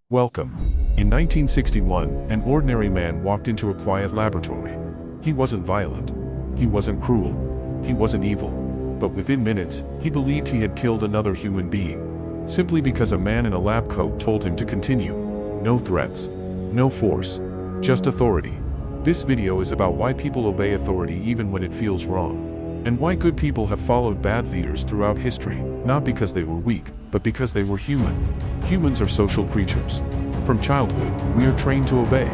Welcome. In 1961, an ordinary man walked into a quiet laboratory. He wasn't violent. He wasn't cruel. He wasn't evil. But within minutes, he believed he had killed another human being. Simply because a man in a lab coat told him to continue. No threats. No force. Just authority. This video is about why people obey authority even when it feels wrong. And why good people have followed bad leaders throughout history, not because they were weak, but because they were human. Humans are social creatures. From childhood, we are trained to obey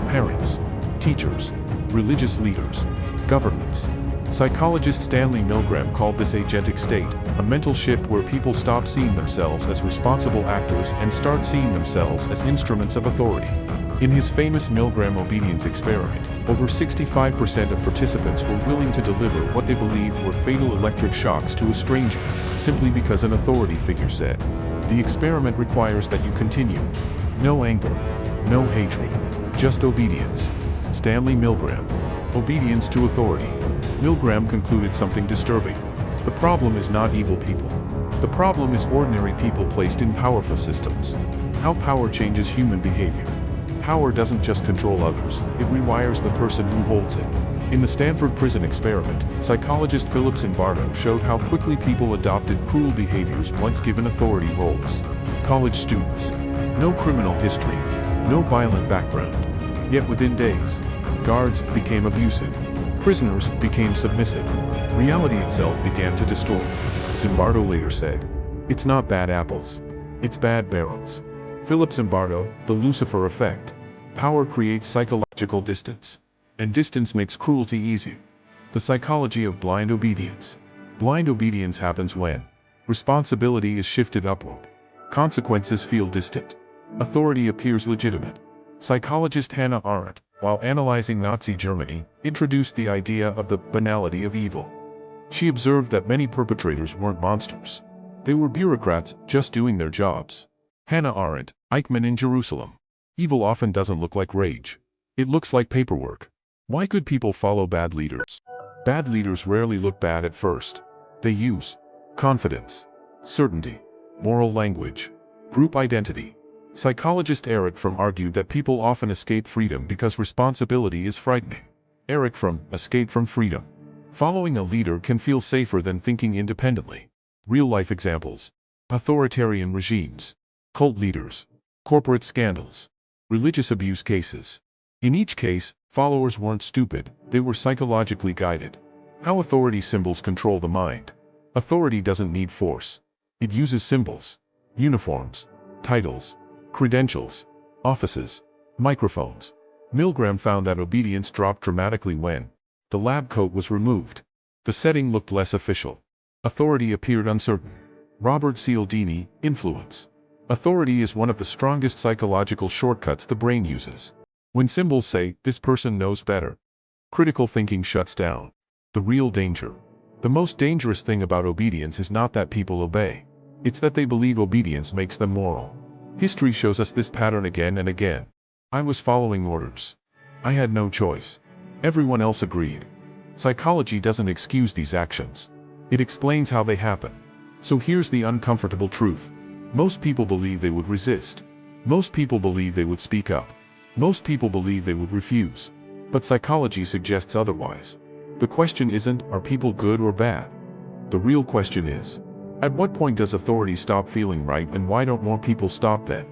parents, teachers, religious leaders, governments. Psychologist Stanley Milgram called this agentic state, a mental shift where people stop seeing themselves as responsible actors and start seeing themselves as instruments of authority. In his famous Milgram obedience experiment, over 65% of participants were willing to deliver what they believed were fatal electric shocks to a stranger, simply because an authority figure said. The experiment requires that you continue. No anger, no hatred, just obedience. Stanley Milgram. Obedience to authority. Milgram concluded something disturbing. The problem is not evil people. The problem is ordinary people placed in powerful systems. How power changes human behavior. Power doesn't just control others, it rewires the person who holds it. In the Stanford prison experiment, psychologist Zimbardo showed how quickly people adopted cruel behaviors once given authority roles. College students. No criminal history. No violent background. Yet within days, guards became abusive. Prisoners became submissive. Reality itself began to distort. Zimbardo later said, "It's not bad apples. It's bad barrels." Philip Zimbardo, The Lucifer Effect. Power creates psychological distance. And distance makes cruelty easier. The psychology of blind obedience. Blind obedience happens when responsibility is shifted upward. Consequences feel distant. Authority appears legitimate. Psychologist Hannah Arendt, while analyzing Nazi Germany, introduced the idea of the banality of evil. She observed that many perpetrators weren't monsters. They were bureaucrats just doing their jobs. Hannah Arendt, Eichmann in Jerusalem. Evil often doesn't look like rage. It looks like paperwork. Why good people follow bad leaders? Bad leaders rarely look bad at first. They use confidence, certainty, moral language, group identity. Psychologist Eric Fromm argued that people often escape freedom because responsibility is frightening. Eric Fromm, Escape from Freedom. Following a leader can feel safer than thinking independently. Real-life examples. Authoritarian regimes. Cult leaders. Corporate scandals. Religious abuse cases. In each case, followers weren't stupid, they were psychologically guided. How authority symbols control the mind. Authority doesn't need force. It uses symbols. Uniforms. Titles. Credentials. Offices. Microphones. Milgram found that obedience dropped dramatically when the lab coat was removed. The setting looked less official. Authority appeared uncertain. Robert Cialdini, Influence. Authority is one of the strongest psychological shortcuts the brain uses. When symbols say, "This person knows better," critical thinking shuts down. The real danger. The most dangerous thing about obedience is not that people obey. It's that they believe obedience makes them moral. History shows us this pattern again and again. I was following orders. I had no choice. Everyone else agreed. Psychology doesn't excuse these actions. It explains how they happen. So here's the uncomfortable truth. Most people believe they would resist. Most people believe they would speak up. Most people believe they would refuse. But psychology suggests otherwise. The question isn't, are people good or bad? The real question is, at what point does authority stop feeling right and why don't more people stop then?